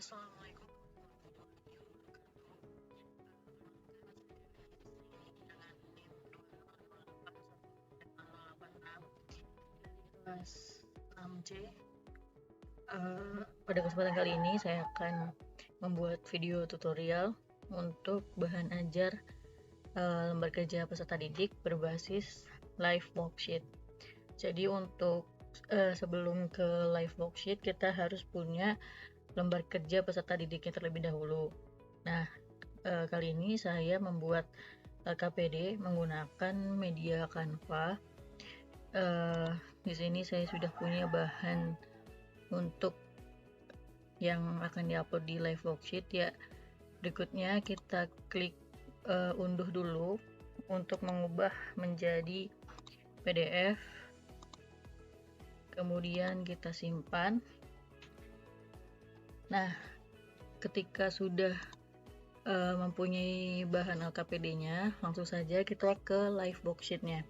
Assalamualaikum warahmatullahi wabarakatuh. Dengan NIM 2008186 kelas 6C. Pada kesempatan kali ini saya akan membuat video tutorial untuk bahan ajar lembar kerja peserta didik berbasis live worksheet. Jadi untuk sebelum ke live worksheet kita harus punya lembar kerja peserta didiknya terlebih dahulu. Nah, kali ini saya membuat LKPD menggunakan media Canva. Di sini saya sudah punya bahan untuk yang akan diupload di live worksheet ya. Berikutnya kita klik unduh dulu untuk mengubah menjadi PDF. Kemudian kita simpan. Nah, ketika sudah mempunyai bahan LKPD-nya, langsung saja kita ke live worksheet-nya.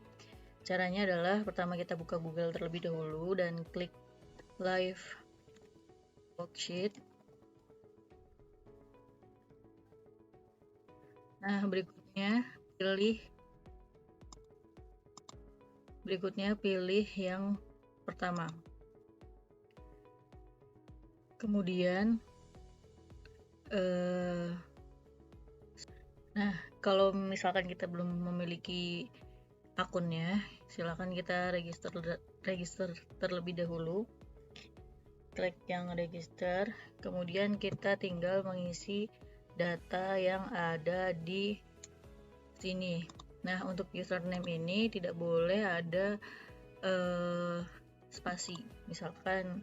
Caranya adalah pertama kita buka Google terlebih dahulu dan klik live worksheet. Nah, berikutnya pilih yang pertama. Kemudian nah, kalau misalkan kita belum memiliki akunnya, silakan kita register terlebih dahulu. Klik yang register, kemudian kita tinggal mengisi data yang ada di sini. Nah, untuk username ini tidak boleh ada spasi. Misalkan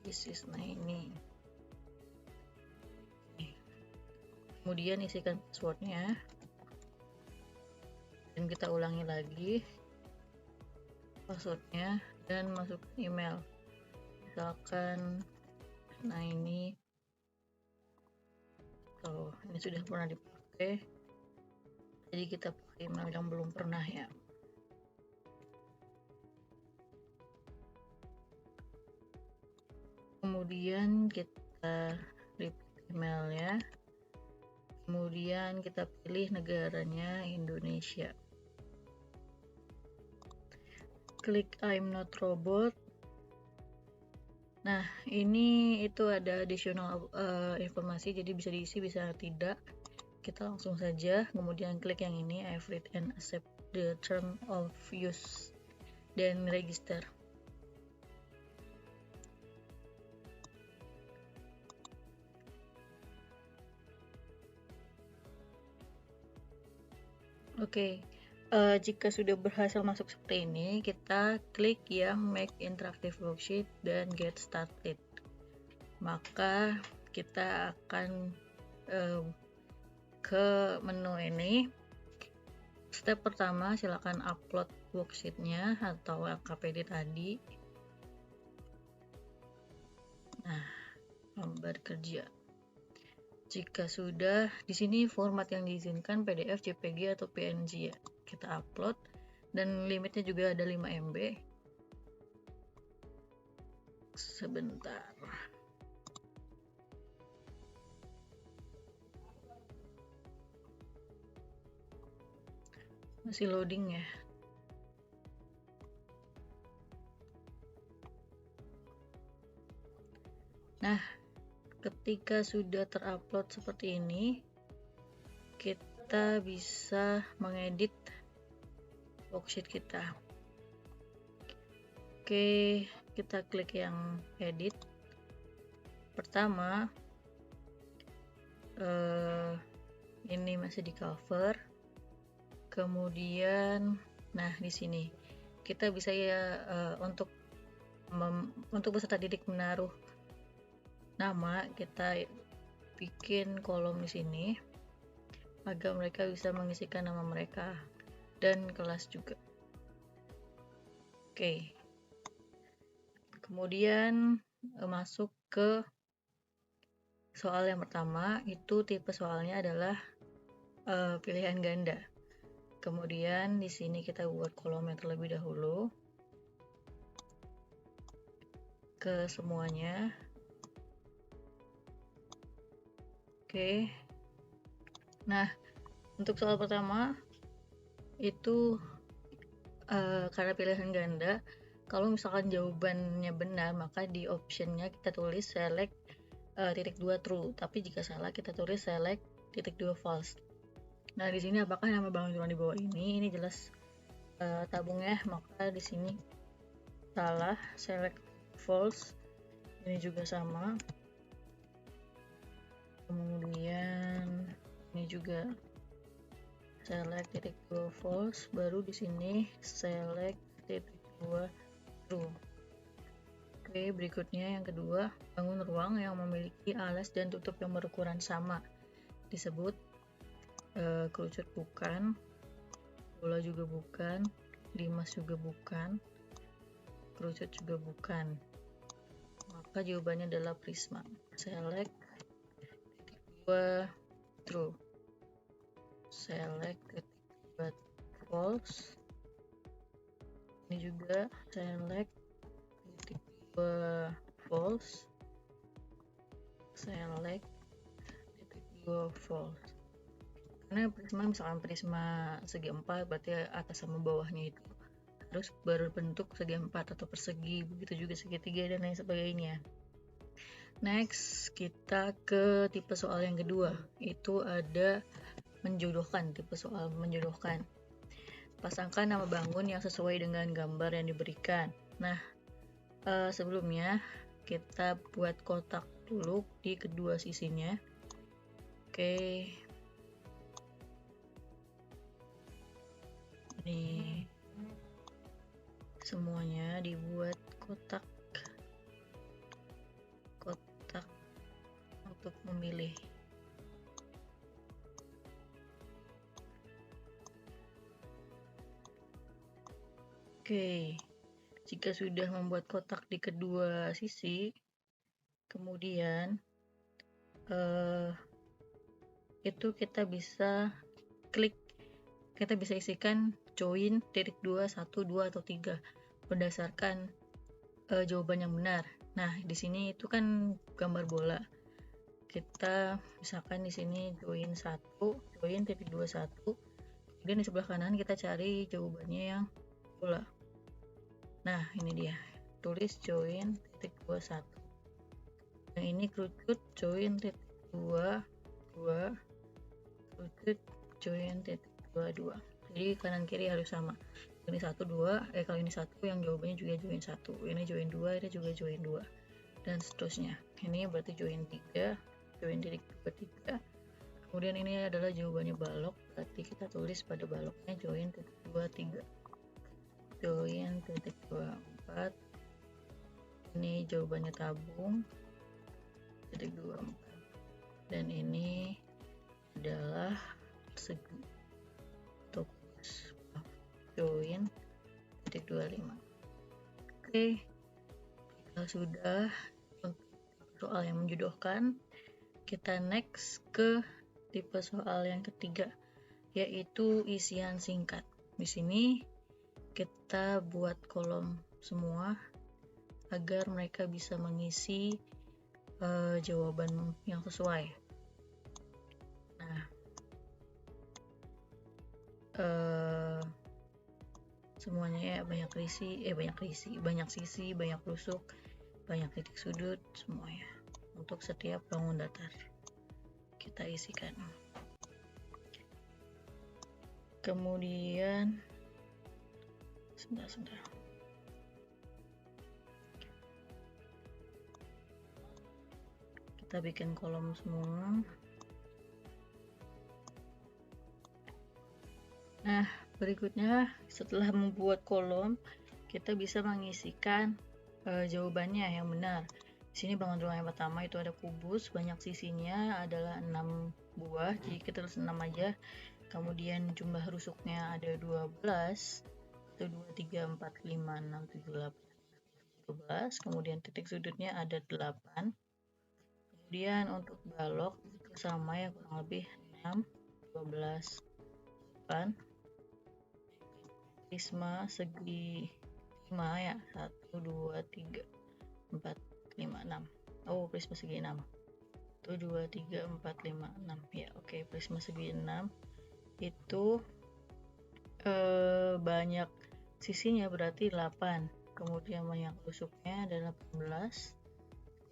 this is my ini. Kemudian isikan passwordnya dan kita ulangi lagi passwordnya dan masukkan email. Misalkan ini sudah pernah dipakai, jadi kita pakai email yang belum pernah ya. Kemudian kita repeat emailnya, kemudian kita pilih negaranya Indonesia, klik I'm not robot. Nah, ini itu ada additional informasi, jadi bisa diisi bisa tidak. Kita langsung saja, kemudian klik yang ini I've read and accept the term of use dan register. Oke, jika sudah berhasil masuk seperti ini, kita klik yang make interactive worksheet dan get started. Maka kita akan ke menu ini. Step pertama, silakan upload worksheetnya atau LKPD tadi. Nah, lembar kerja. Jika sudah, di sini format yang diizinkan PDF, JPG atau PNG ya. Kita upload dan limitnya juga ada 5 MB. Sebentar. Masih loading ya. Nah, ketika sudah terupload seperti ini, kita bisa mengedit worksheet kita. Oke, kita klik yang edit. Pertama, ini masih di cover. Kemudian, nah di sini kita bisa ya untuk peserta didik menaruh nama, kita bikin kolom di sini agar mereka bisa mengisikan nama mereka dan kelas juga. Oke. Kemudian masuk ke soal yang pertama, itu tipe soalnya adalah pilihan ganda. Kemudian di sini kita buat kolomnya terlebih dahulu ke semuanya. Oke. Nah, untuk soal pertama itu karena pilihan ganda, kalau misalkan jawabannya benar, maka di optionnya kita tulis select titik 2 true, tapi jika salah kita tulis select titik 2 false. Nah, di sini apakah nama Bang Juran di bawah ini jelas tabung ya, maka di sini salah, select false. Ini juga sama. Kemudian ini juga select titik 2 false, baru di sini select titik 2 true. Oke, berikutnya yang kedua, bangun ruang yang memiliki alas dan tutup yang berukuran sama. Disebut kerucut bukan, bola juga bukan, limas juga bukan, kerucut juga bukan. Maka jawabannya adalah prisma. Select titik 2 true, select titik 2 false. Ini juga select titik 2 false, select titik 2 false. Karena prisma, misalkan prisma segi 4, berarti atas sama bawahnya itu harus berbentuk segi 4 atau persegi, begitu juga segitiga dan lain sebagainya. Next, kita ke tipe soal yang kedua, itu ada menjodohkan. Tipe soal menjodohkan, pasangkan nama bangun yang sesuai dengan gambar yang diberikan. Nah, sebelumnya kita buat kotak dulu di kedua sisinya. Oke, ini semuanya dibuat kotak untuk memilih. Oke, jika sudah membuat kotak di kedua sisi, kemudian itu kita bisa klik, kita bisa isikan join titik 2, 1, 2 atau 3 berdasarkan jawaban yang benar. Nah, di sini itu kan gambar bola. Kita misalkan di sini join 1, join titik 2, 1. Kemudian di sebelah kanan kita cari jawabannya yang bola. Nah, ini dia. Tulis join titik 2, 1. Yang ini kerucut join titik 2, 2. Kerucut join titik 2, 2. Jadi kanan kiri harus sama. Ini 1, 2, kalau ini 1 yang jawabannya juga join 1, ini join 2, ini juga join 2, dan seterusnya. Ini berarti join 3, join titik 2, 3. Kemudian ini adalah jawabannya balok, berarti kita tulis pada baloknya join titik 2, 3, join titik 2, 4. Ini jawabannya tabung titik 2, 4, dan ini adalah persegi atau join titik 25. Oke, jika sudah untuk soal yang menjodohkan, kita next ke tipe soal yang ketiga, yaitu isian singkat. Di sini kita buat kolom semua agar mereka bisa mengisi jawaban yang sesuai. Nah, semuanya ya banyak sisi, banyak rusuk, banyak titik sudut, semuanya untuk setiap bangun datar kita isikan. Kemudian sebentar, kita bikin kolom semua. Nah, berikutnya setelah membuat kolom, kita bisa mengisikan jawabannya yang benar. Di sini bangun ruang yang pertama itu ada kubus, banyak sisinya adalah 6 buah, jadi kita tulis 6 aja. Kemudian jumlah rusuknya ada 12, 1, 2, 3, 4, 5, 6, 7, 8, 12. Kemudian titik sudutnya ada 8. Kemudian untuk balok itu sama ya, kurang lebih 6, 12, 8. Prisma segi 5 ya, 1, 2, 3, 4, 5, 6. Oh, prisma segi 6. 1, 2, 3, 4, 5, 6 ya. Oke, prisma segi 6 itu banyak sisinya berarti 8, kemudian banyak tusuknya ada 18,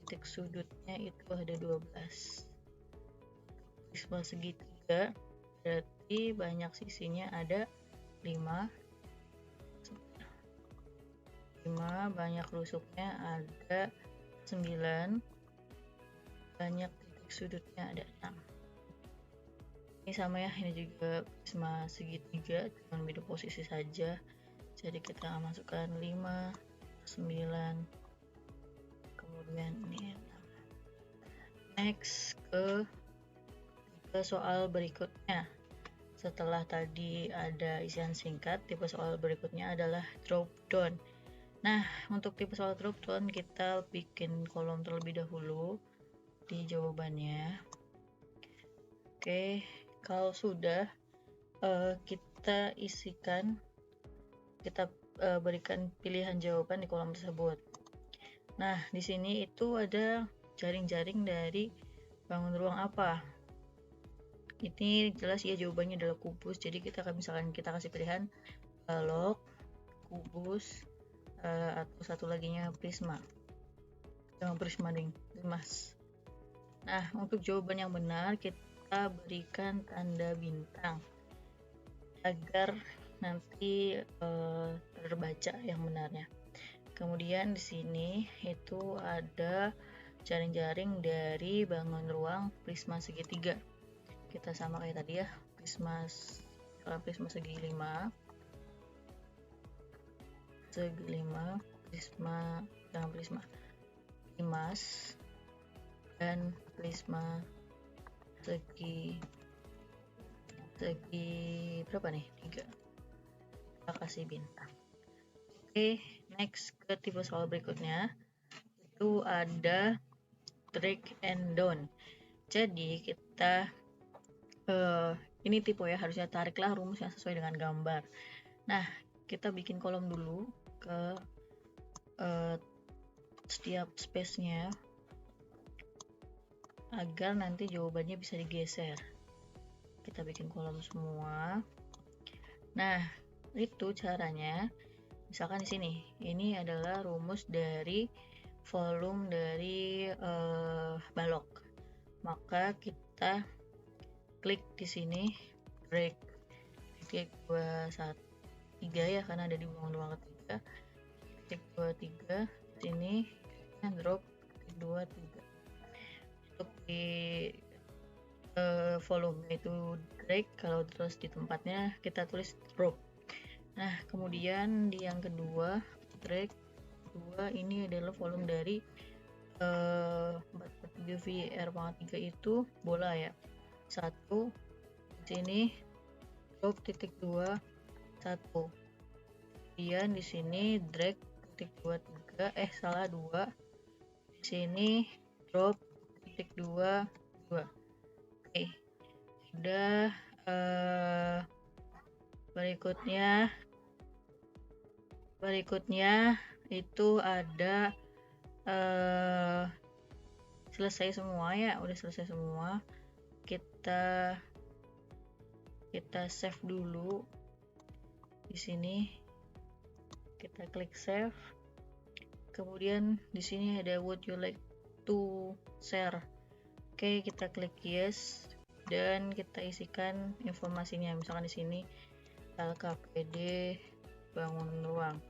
titik sudutnya itu ada 12. Prisma segitiga berarti banyak sisinya ada 5, banyak rusuknya ada 9, banyak titik sudutnya ada 6. Ini sama ya, ini juga prisma segitiga, cuma beda posisi saja. Jadi kita masukkan 5, 9, kemudian ini 6. Next ke soal berikutnya. Setelah tadi ada isian singkat, tipe soal berikutnya adalah drop down. Nah, untuk tipe soal drop down kita bikin kolom terlebih dahulu di jawabannya. Oke, kalau sudah kita isikan, kita berikan pilihan jawaban di kolom tersebut. Nah, di sini itu ada jaring-jaring dari bangun ruang apa. Ini jelas ya jawabannya adalah kubus, jadi kita misalkan kita kasih pilihan balok, kubus, atau satu laginya prisma. Jangan prisma ding, mas. Nah, untuk jawaban yang benar kita berikan tanda bintang agar nanti terbaca yang benarnya. Kemudian di sini itu ada jaring-jaring dari bangun ruang prisma segitiga. Kita sama kayak tadi ya, prisma segi 5, prisma limas, dan prisma segi berapa nih? 3. Kita kasih bintang. Oke, next ke tipe soal berikutnya itu ada drag and down. Jadi kita ini tipe ya, harusnya tariklah rumus yang sesuai dengan gambar. Nah, kita bikin kolom dulu ke setiap space-nya agar nanti jawabannya bisa digeser. Kita bikin kolom semua. Nah, itu caranya. Misalkan di sini, ini adalah rumus dari volume dari balok. Maka kita klik di sini, drag, titik 2, 1, 3 ya, karena ada di bangun ruang ketiga. Titik 2, 3, sini drop titik 2, 3. Untuk di volume itu drag, kalau terus di tempatnya kita tulis drop. Nah, kemudian di yang kedua, drag 2, ini adalah volume dari 4/3 VR pangkat 3 itu bola ya. 1 di sini drop titik 2, 1. Kemudian di sini drag titik 2, 3, 2. Di sini drop titik 2, 2. Oke. Udah berikutnya itu ada selesai semua ya, udah selesai semua. Kita save dulu di sini, kita klik save. Kemudian di sini ada would you like to share. Oke, kita klik yes dan kita isikan informasinya. Misalkan di sini LKPD bangun ruang.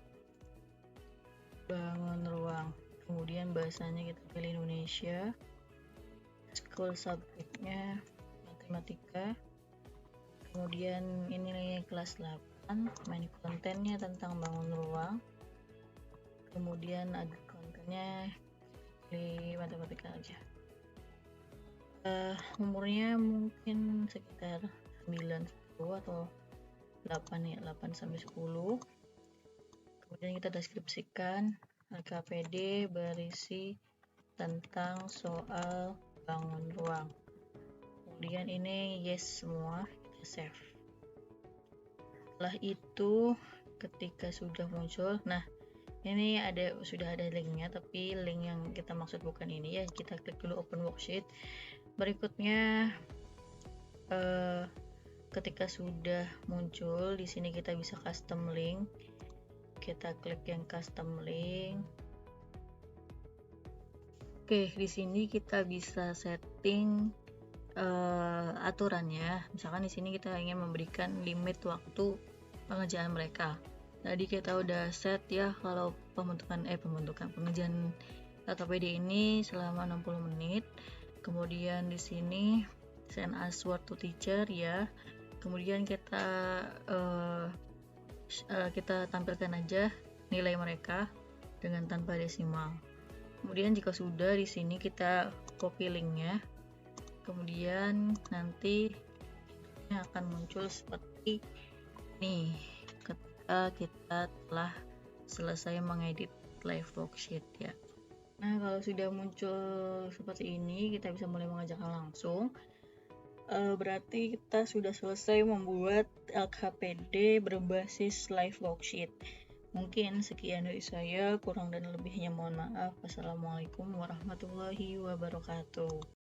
Kemudian bahasanya kita pilih Indonesia. School subjeknya matematika. Kemudian ini kelas 8, main kontennya tentang bangun ruang. Kemudian ada kontennya di matematika aja. Umurnya mungkin sekitar 9, 10 atau 8 ya, 8 sampai 10. Kemudian kita deskripsikan LKPD berisi tentang soal bangun ruang. Kemudian ini yes semua, kita save. Setelah itu ketika sudah muncul, nah Ini sudah ada linknya, tapi link yang kita maksud bukan ini ya. Kita klik dulu open worksheet. Berikutnya ketika sudah muncul di sini kita bisa custom link. Kita klik yang custom link. Oke, di sini kita bisa setting aturannya. Misalkan di sini kita ingin memberikan limit waktu pengerjaan mereka. Tadi kita udah set ya kalau pengerjaan LKPD ini selama 60 menit. Kemudian di sini send password to teacher ya. Kemudian kita tampilkan aja nilai mereka dengan tanpa desimal. Kemudian jika sudah, di sini kita copy linknya. Kemudian nanti ini akan muncul seperti ini ketika kita telah selesai mengedit live worksheet ya. Nah, kalau sudah muncul seperti ini, kita bisa mulai mengerjakan langsung. Berarti kita sudah selesai membuat LKPD berbasis live worksheet. Mungkin sekian dari saya, kurang dan lebihnya mohon maaf. Wassalamualaikum warahmatullahi wabarakatuh.